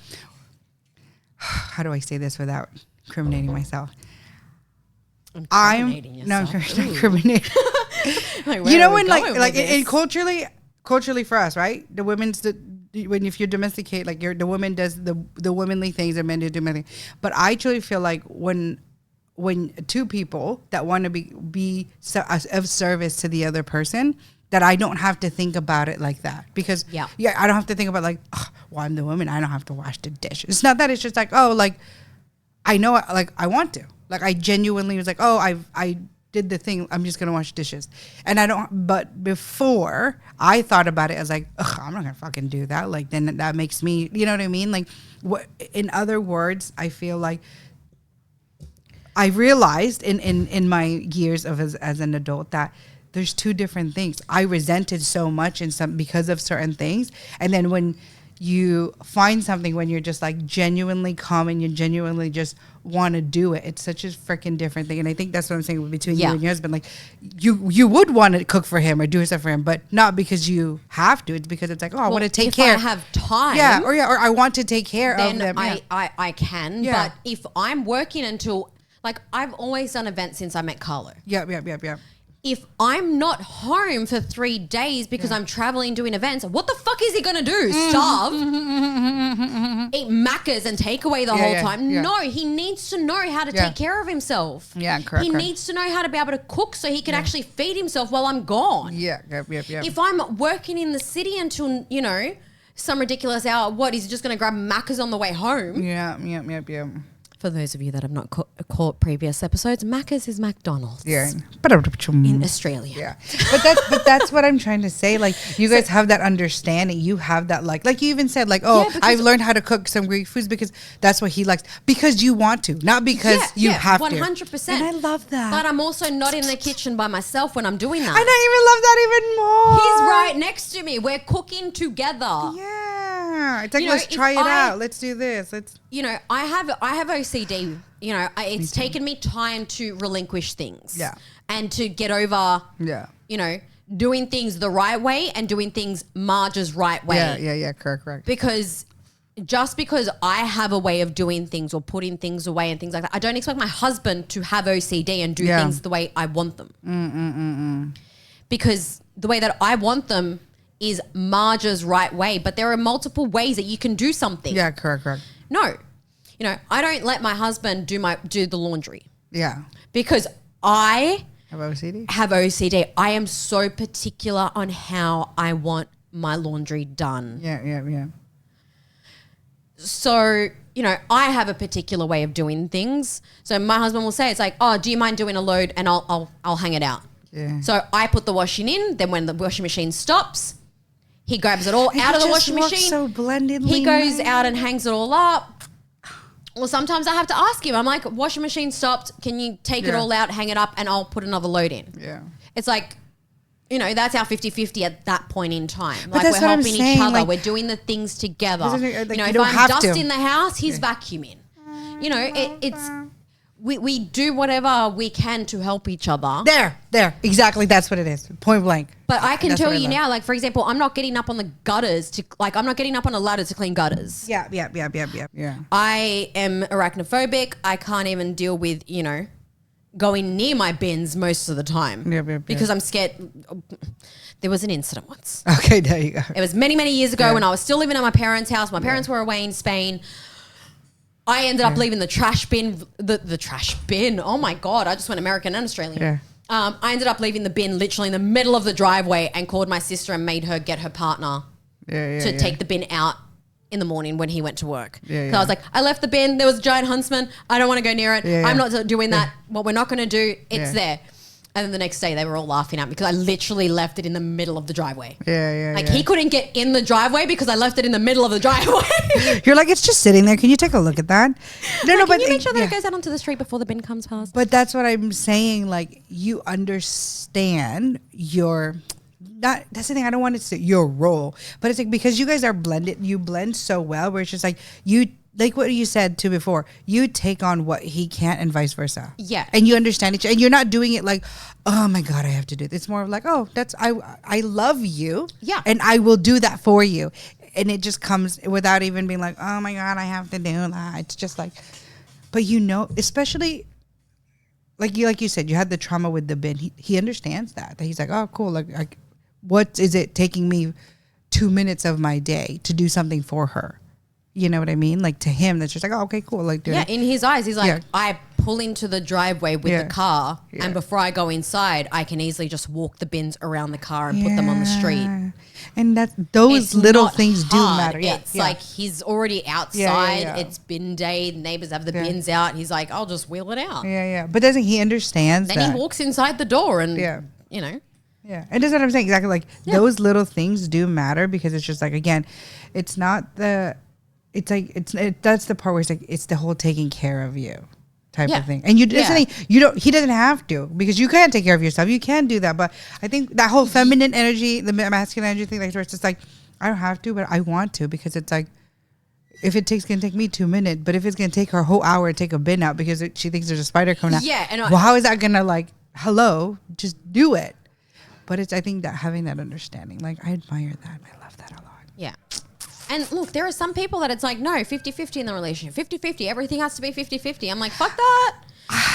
how do I say this without incriminating myself? I'm not incriminating. Like, you know, when and culturally for us, right? If you domesticate, like, the woman does the womanly things, and men do manly. But I truly feel like when two people that want to be of service to the other person, that I don't have to think about it like that, because I don't have to think about like, well, I'm the woman, I don't have to wash the dishes. It's not that. It's just like, oh, like, I know, like, I want to, like, I genuinely was like, oh, I did the thing, I'm just gonna wash dishes, and I don't. But before, I thought about it as like, I'm not gonna fucking do that. Like, then that makes me, you know what I mean? Like, what? In other words, I feel like I realized in my years of as an adult that there's two different things. I resented so much because of certain things, and then when you find something, when you're just like genuinely calm and you genuinely just want to do it, it's such a freaking different thing. And I think that's what I'm saying between you and your husband. Like, you would want to cook for him or do stuff for him, but not because you have to. It's because it's like, I want to take care. If I have time, or I want to take care of them. I can. But if I'm working until, like, I've always done events since I met Carlo. Yeah. If I'm not home for 3 days because I'm traveling doing events, what the fuck is he gonna do? Starve? Eat macas and takeaway the whole time? Yeah. No, he needs to know how to take care of himself. Yeah, correct. He needs to know how to be able to cook so he can actually feed himself while I'm gone. Yeah. If I'm working in the city until, you know, some ridiculous hour, what, is he just gonna grab macas on the way home? Yeah. For those of you that have not caught previous episodes, Macca's is McDonald's. Yeah. In Australia. Yeah. But that's what I'm trying to say. Like, you guys have that understanding. You have that, like you even said, like, I've learned how to cook some Greek foods because that's what he likes. Because you want to, not because you have 100%. to. 100%. And I love that. But I'm also not in the kitchen by myself when I'm doing that. And I even love that even more. He's right next to me. We're cooking together. Yeah. It's like, let's try it out. Let's do this. You know, I have OCD. You know, it's taken me time to relinquish things. Yeah. And to get over, you know, doing things the right way and doing things Marj's right way. Yeah. Correct. Because just because I have a way of doing things or putting things away and things like that, I don't expect my husband to have OCD and do things the way I want them. Because the way that I want them is Marge's right way, but there are multiple ways that you can do something. Yeah, correct. No. You know, I don't let my husband do the laundry. Yeah. Because I Have OCD? have OCD. I am so particular on how I want my laundry done. Yeah. So, you know, I have a particular way of doing things. So my husband will say, it's like, oh, do you mind doing a load? And I'll hang it out. Yeah. So I put the washing in. Then when the washing machine stops, he grabs it all And out you of the just washing work machine. so blendedly. He goes nice. out and hangs it all up. Well, sometimes I have to ask him. I'm like, washing machine stopped. Can you take it Yeah. all out, hang it up, and I'll put another load in? Yeah. It's like, you know, that's our 50-50 at that point in time. But Like, that's we're what I'm helping each saying, other. like- We're doing the things together. Doesn't it, like, you know, you if don't I'm have dust to. in the house, he's vacuuming. You know, it's we do whatever we can to help each other. There. Exactly. That's what it is. Point blank. But I can That's tell what I you love. now, like, for example, I'm not getting up on the gutters I'm not getting up on a ladder to clean gutters. Yeah. I am arachnophobic. I can't even deal with, you know, going near my bins most of the time. Yep. Because I'm scared. There was an incident once. Okay, there you go. It was many, many years ago Yeah. when I was still living at my parents' house. My parents were away in Spain. I ended up leaving the trash bin. The trash bin. Oh my God. I just went American and Australian. Yeah. I ended up leaving the bin literally in the middle of the driveway and called my sister and made her get her partner to take the bin out in the morning when he went to work. Yeah, So I was like, I left the bin. There was a giant huntsman. I don't want to go near it. Yeah. I'm not doing that. What we're not going to do, it's Yeah. there. And then the next day they were all laughing at me because I literally left it in the middle of the driveway. Yeah. Like he couldn't get in the driveway because I left it in the middle of the driveway. You're like, it's just sitting there. Can you take a look at that? No, Can you make sure that it goes out onto the street before the bin comes past? But that's what I'm saying. Like, you understand your. Not that's the thing. I don't want it to say your role, but it's like because you guys are blended. You blend so well. Where it's just like you. Like what you said too before, you take on what he can't and vice versa. Yeah. And you understand each, and you're not doing it like, oh my God, I have to do this. It's more of like, oh, I love you. Yeah. And I will do that for you. And it just comes without even being like, oh my God, I have to do that. It's just like, but you know, especially like you said, you had the trauma with the bin. He understands that he's like, oh, cool. Like, what is it taking me 2 minutes of my day to do something for her? You know what I mean? Like to him, that's just like, oh, okay, cool. Like, Yeah, in his eyes, he's like, Yeah. I pull into the driveway with the car, and before I go inside, I can easily just walk the bins around the car and put them on the street. And those It's little not things do hard. matter. Yeah, It's like he's already outside. It's bin day. The neighbors have the bins out. He's like, I'll just wheel it out. yeah. But doesn't he understands Then that? he walks inside the door and, you know. Yeah, and that's what I'm saying. Exactly. Like those little things do matter because it's just like, again, it's not the. It's like that's the part where it's like it's the whole taking care of you type of thing, and he doesn't have to because you can take care of yourself. You can do that, but I think that whole feminine energy, the masculine energy thing, like where it's just like I don't have to, but I want to because it's like if it gonna take me 2 minutes, but if it's gonna take her a whole hour to take a bin out because she thinks there's a spider coming out, well, how is that gonna hello, just do it? But I think that having that understanding, like I admire that, I love that a lot. Yeah. And look, there are some people that it's like, no, 50-50 in the relationship. 50-50. Everything has to be 50-50. I'm like, fuck that.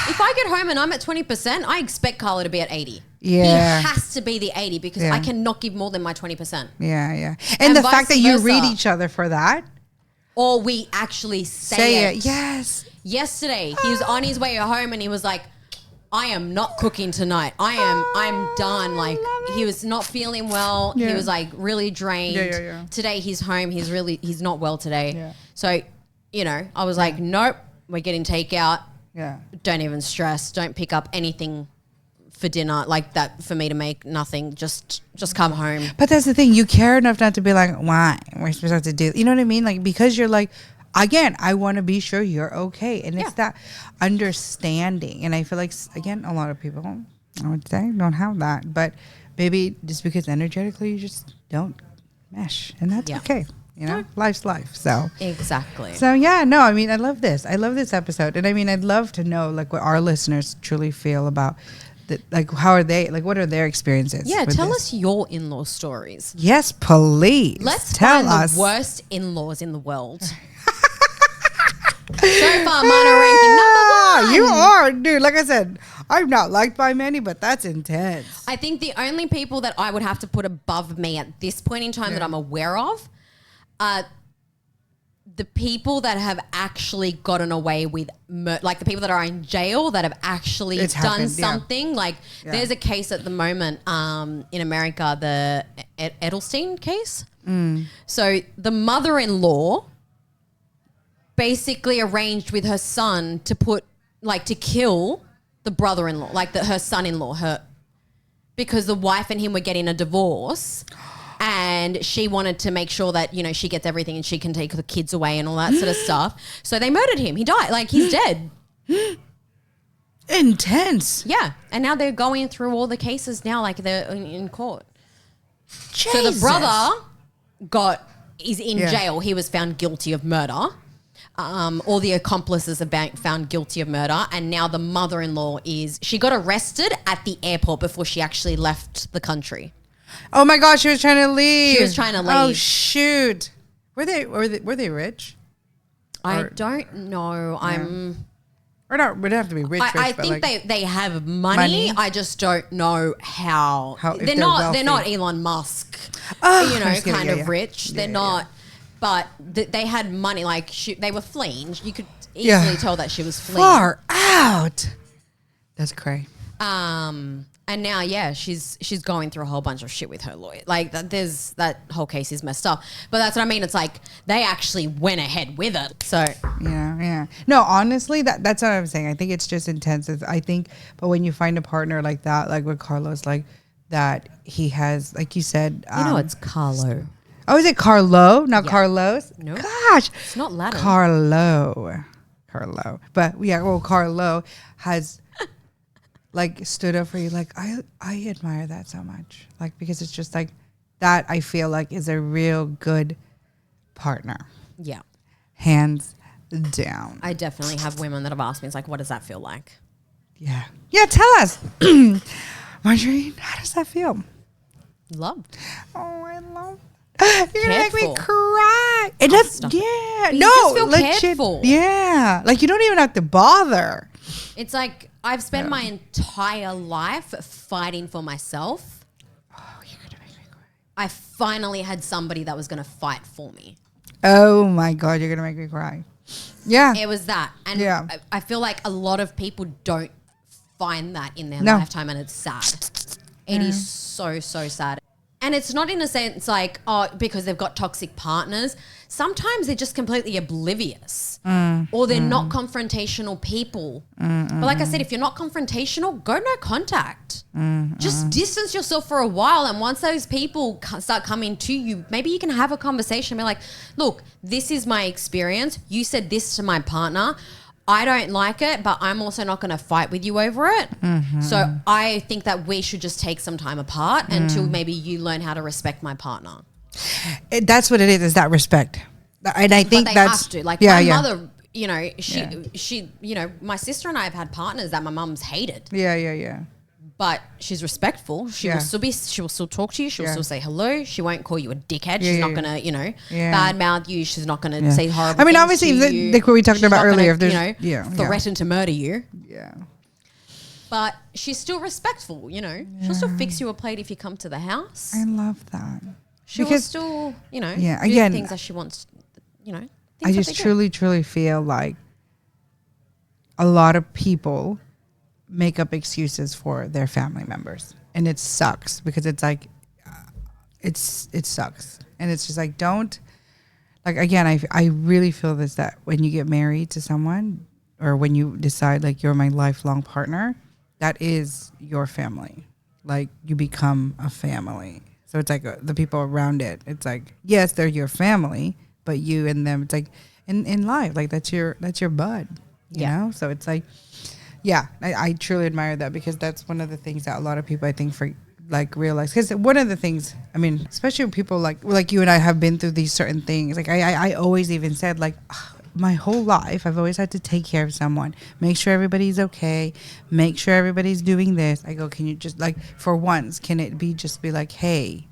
If I get home and I'm at 20%, I expect Carla to be at 80. Yeah. He has to be the 80 because I cannot give more than my 20%. Yeah. And And the vice fact that you versa. read each other for that. Or we actually say it. Yes. Yesterday, he was on his way home and he was like, I am not cooking tonight. I'm done. Like he was not feeling well. Yeah. He was like really drained. Yeah. Today he's home. He's not well today. Yeah. So, you know, I was like, nope, we're getting takeout. Yeah. Don't even stress. Don't pick up anything for dinner like that for me to make. Nothing. Just come home. But that's the thing. You care enough not to be like, why? We're supposed to do. You know what I mean? Like because you're like, again, I want to be sure you're okay, and it's that understanding. And I feel like again, a lot of people, I would say, don't have that. But maybe just because energetically you just don't mesh, and that's okay. You know, life's life. So Exactly. So yeah, no, I mean, I love this. I love this episode, and I mean, I'd love to know like what our listeners truly feel about. Like how are they? Like what are their experiences? Yeah, with tell this? us your in-law stories. Yes, please. Let's tell find us the worst in-laws in the world. So far, mine are ranking number 1. you are, dude. Like I said, I'm not liked by many, but that's intense. I think the only people that I would have to put above me at this point in time that I'm aware of are the people that have actually gotten away with, like the people that are in jail that have actually done something. Like there's a case at the moment in America, the Edelstein case. So the mother-in-law basically arranged with her son to to kill the brother-in-law, like her son-in-law, because the wife and him were getting a divorce. And she wanted to make sure that, she gets everything and she can take the kids away and all that sort of stuff. So they murdered him. He died. Like, he's dead. Intense. Yeah. And now they're going through all the cases now, like they're in court. Jesus. So the brother is in jail. He was found guilty of murder. All the accomplices are found guilty of murder. And now the mother-in-law she got arrested at the airport before she actually left the country. Oh my God, she was trying to leave. She was trying to leave. Oh shoot. Were they rich? I don't know. Or not, would have to be rich. I think they have money. I just don't know how they're not Elon Musk. Kind of rich. They're not, but they had money. Like they were fleeing. You could easily tell that she was fleeing. Far out. That's crazy. And now, she's going through a whole bunch of shit with her lawyer. Like that whole case is messed up. But that's what I mean. It's like they actually went ahead with it. So yeah. No, honestly, that's what I'm saying. I think it's just intensive. I think, but when you find a partner like that, like with Carlos, like that, he has, like you said, it's Carlo. Oh, is it Carlo, not Carlos? No, gosh, it's not Latin. Carlo. But Carlo has. Like stood up for you. Like I admire that so much. Like because it's just like that. I feel like is a real good partner. Yeah, hands down. I definitely have women that have asked me. It's like, what does that feel like? Yeah. Tell us, Marjorie. How does that feel? Loved. Oh, I love. You're gonna make me cry. And that's But no. you just feel cared for. Yeah. Like you don't even have to bother. It's like. I've spent my entire life fighting for myself. Oh, you're going to make me cry. I finally had somebody that was going to fight for me. Oh, my God. You're going to make me cry. Yeah. It was that. And I feel like a lot of people don't find that in their lifetime, and it's sad. It is so, so sad. And it's not in a sense like, because they've got toxic partners. Sometimes they're just completely oblivious or they're not confrontational people. But like I said, if you're not confrontational, go no contact. Just distance yourself for a while. And once those people start coming to you, maybe you can have a conversation and be like, look, this is my experience. You said this to my partner. I don't like it, but I'm also not going to fight with you over it. So I think that we should just take some time apart until maybe you learn how to respect my partner. That's what it is that respect. And I think but they that's... have to. Like my mother, she my sister and I have had partners that my mum's hated. Yeah. But she's respectful. She will still talk to you. She'll still say hello. She won't call you a dickhead. She's not gonna, bad mouth you. She's not gonna say horrible. I mean, things obviously, to you. like what we talked She's about not earlier, gonna, if there's, threaten to murder you. Yeah. But she's still respectful. She'll still fix you a plate if you come to the house. I love that. She'll still, do again, things that she wants. I just truly feel like a lot of people make up excuses for their family members, and it sucks because it's like it sucks, and it's just like don't like again I really feel this, that when you get married to someone or when you decide like you're my lifelong partner, that is your family. Like you become a family. So it's like the people around it, it's like yes, they're your family, but you and them, it's like in life, like that's your bud, you know. So it's like I truly admire that, because that's one of the things that a lot of people I think realize. Because one of the things, I mean, especially when people like you and I have been through these certain things. Like I always even said like my whole life I've always had to take care of someone, make sure everybody's okay, make sure everybody's doing this. I go, can you just like for once, can it be just be like, hey,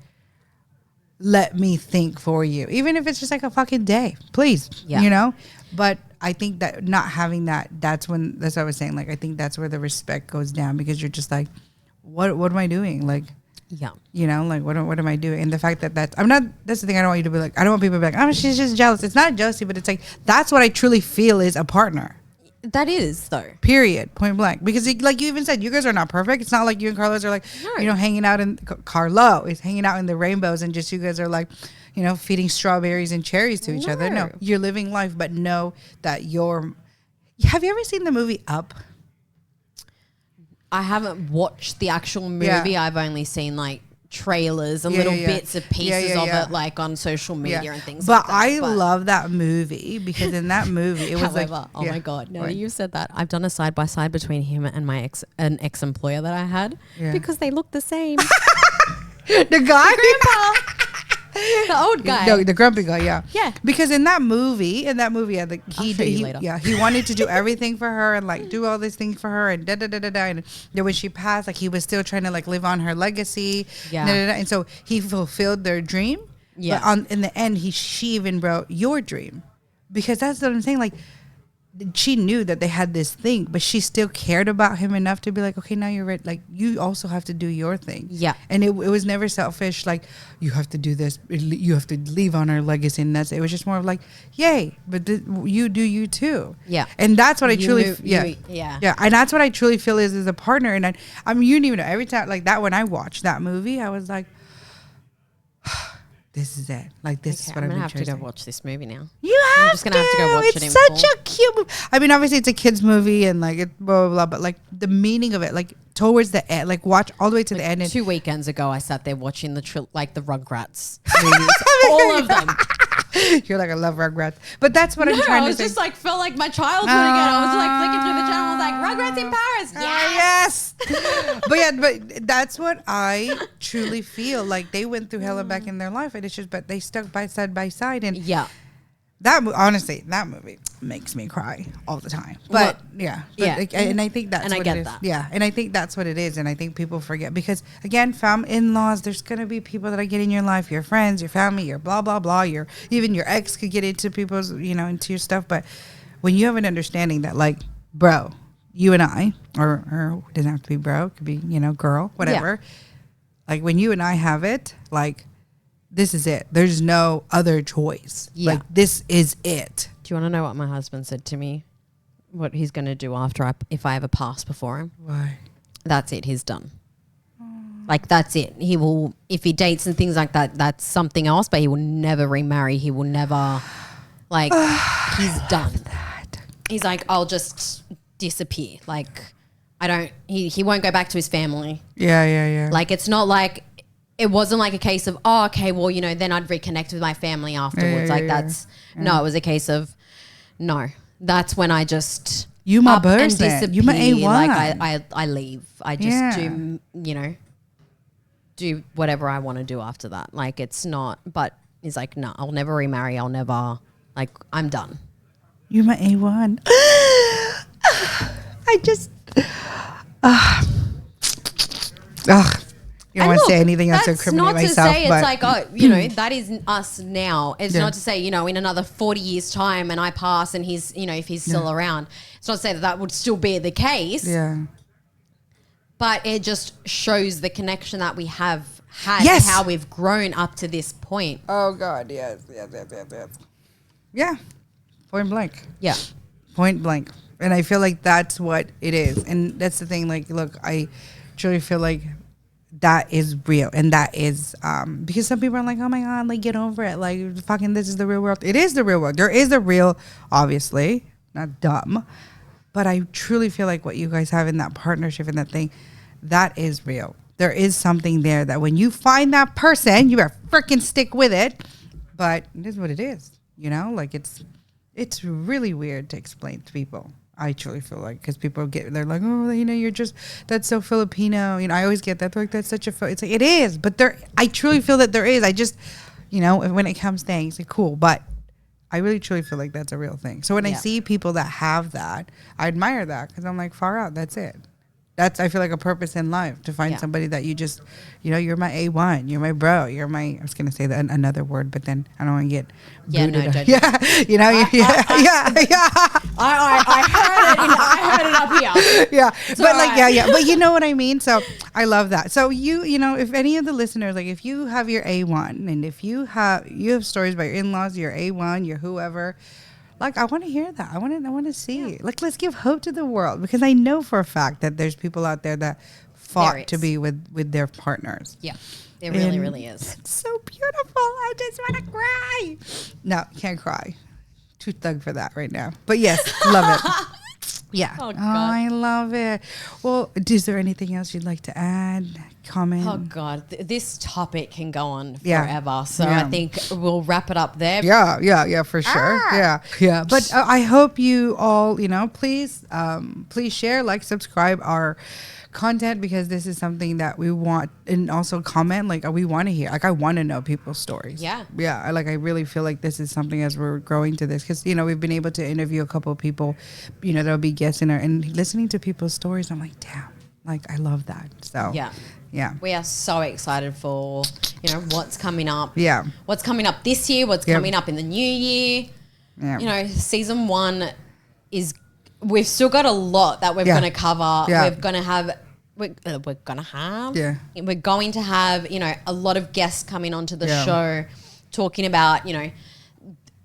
let me think for you, even if it's just like a fucking day, please, you know. But I think that not having that's what I was saying. Like, I think that's where the respect goes down, because you're just like, what am I doing? Like, Yeah. you know, like, what am I doing? And the fact that's the thing. I don't want you to be like, I don't want people to be like, oh, she's just jealous. It's not jealousy, but it's like, that's what I truly feel is a partner. That is, though. Period. Point blank. Because like you even said, you guys are not perfect. It's not like you and Carlos are like, No. you know, hanging out in Carlo is hanging out in the rainbows, and just you guys are like, you know, feeding strawberries and cherries to each other. No, you're living life, but know that have you ever seen the movie Up? I haven't watched the actual movie. Yeah. I've only seen like trailers and little bits of pieces of it, like on social media and things like that. I love that movie, because in that movie, it was my God, no, you said that. I've done a side by side between him and my ex employer that I had, because they look the same. The guy? The old guy. No, the grumpy guy, yeah. Yeah. Because in that movie, he wanted to do everything for her and like do all these things for her and da da da da da. And then when she passed, like he was still trying to like live on her legacy. Yeah. Da, da, da. And so he fulfilled their dream. Yeah. But in the end, she even wrote your dream, because that's what I'm saying. Like, she knew that they had this thing, but she still cared about him enough to be like, okay, now you're ready. Like, you also have to do your thing. Yeah. And it was never selfish. Like, you have to do this. You have to leave on our legacy. And it was just more of like, yay, but you do you too. Yeah. And that's what I truly, Yeah. Yeah. And that's what I truly feel is a partner. And I mean, you didn't even know, every time like that, when I watched that movie, I was like, this is it. Like, this is what I'm I've gonna been have to chasing. go watch this movie now. I'm just gonna have to go watch it in It's such full. a cute movie. I mean, obviously it's a kids movie and like it blah blah blah, but like the meaning of it, like towards the end, like watch all the way to the end. And 2 weekends ago, I sat there watching the Rugrats movies, all of them. You're like, I love Rugrats, but that's what I'm trying to say. I was just like, felt like my childhood again. I was like flicking through the channel, I was like, Rugrats in Paris, yes. Yes. But that's what I truly feel like. They went through hell and back in their life, and it's just, but they stuck side by side, and Yeah. honestly, that movie makes me cry all the time. But and I think that's and what I get it is. that. Yeah, and I think that's what it is, and I think people forget, because again, in-laws, there's gonna be people that get in your life, your friends, your family, your blah blah blah, even your ex could get into people's, into your stuff. But when you have an understanding that, like, bro, you and I, or it doesn't have to be bro, it could be girl, whatever. Like, when you and I have it, like, this is it. There's no other choice. Yeah. Like, this is it. Do you want to know what my husband said to me? What he's going to do after if I ever pass before him? Why? That's it. He's done. Like, that's it. He will, if he dates and things like that, that's something else, but he will never remarry. He will never, like, he's done. He's like, I'll just disappear. Like, he won't go back to his family. Yeah. Like, it's not like, it wasn't like a case of, oh, okay, well, then I'd reconnect with my family afterwards. No, it was a case of, no, that's when I just you my up and person. You my disappear. A1. Like, I leave. I just do whatever I want to do after that. Like, it's not, but he's like, no, I'll never remarry. I'll never, like, I'm done. You my A1. I just, you don't want to say anything else to incriminate myself. That's not to say but it's like, that is us now. It's not to say, in another 40 years' time and I pass and he's, if he's still around. It's not to say that would still be the case. Yeah. But it just shows the connection that we have had Yes. and how we've grown up to this point. Oh, God, yes. Yeah. Point blank. Yeah. Point blank. And I feel like that's what it is. And that's the thing. Like, look, I truly feel like that is real. And that is, because some people are like, oh my God, like, get over it. Like, fucking, this is the real world. It is the real world. There is the real, obviously, not dumb. But I truly feel like what you guys have in that partnership and that thing, that is real. There is something there that when you find that person, you better freaking stick with it. But it is what it is. Like, it's really weird to explain to people. I truly feel like, because people they're like, oh, you're just, that's so Filipino. I always get that. They're like, that's such a, it's like, it is. But I truly feel that there is. I just, when it comes to things, like, cool. But I really truly feel like that's a real thing. So when I see people that have that, I admire that, because I'm like, far out, that's it. that's, I feel like, a purpose in life, to find somebody that you just, you know, you're my A1, you're my bro, you're my, I was going to say another word, but then I don't want to get booted. You know, I heard it up here. Yeah. It's But all like, right. yeah. But you know what I mean? So I love that. So you know, if any of the listeners, like if you have your A1 and if you have stories about your in-laws, your A1, your whoever, like, I want to hear that. I want to see. Like, let's give hope to the world, because I know for a fact that there's people out there that fought to be with their partners. Yeah. It really, really is. It's so beautiful. I just want to cry. No, can't cry. Too thug for that right now. But yes, love it. Yeah. Oh, God. I love it. Well, is there anything else you'd like to add? Comment? Oh, God. This topic can go on Yeah. forever. So Yeah. I think we'll wrap it up there. Yeah, for sure. Yeah. But I hope you all, you know, please share, like, subscribe our content, because this is something that we want, and also comment, like, we want to hear, like, I want to know people's stories. Yeah. I really feel like this is something, as we're growing to this, because, you know, we've been able to interview a couple of people, you know, that'll be guests in our, and listening to people's stories, I'm like, damn, like, I love that. So yeah, we are so excited for, you know, what's coming up. Yeah. What's coming up this year, what's coming up in the new year. Yeah. You know, season 1 is, we've still got a lot that we're going to cover. Yeah. We're going to have, you know, a lot of guests coming onto the show, talking about, you know,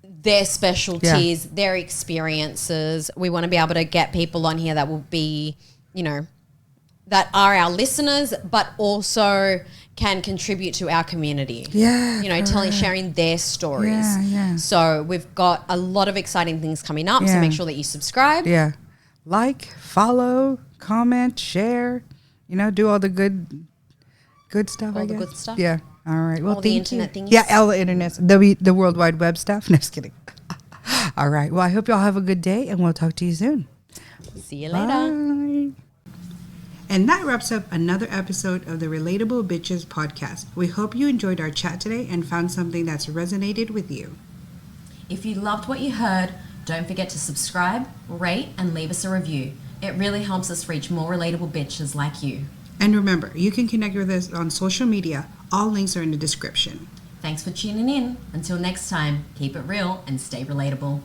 their specialties, their experiences. We want to be able to get people on here that will be, you know, that are our listeners, but also can contribute to our community. Yeah. You know, sharing their stories. Yeah. So we've got a lot of exciting things coming up. So make sure that you subscribe. Yeah. Like, follow, comment, share, you know, do all the good stuff, All the good stuff. Yeah. All right. Well, All the thank you. internet thingies. Yeah, all the internet, the World Wide Web stuff. No, just kidding. All right. Well, I hope y'all have a good day, and we'll talk to you soon. See you later. Bye. And that wraps up another episode of the Relatable Bitches podcast. We hope you enjoyed our chat today and found something that's resonated with you. If you loved what you heard, don't forget to subscribe, rate, and leave us a review. It really helps us reach more relatable bitches like you. And remember, you can connect with us on social media. All links are in the description. Thanks for tuning in. Until next time, keep it real and stay relatable.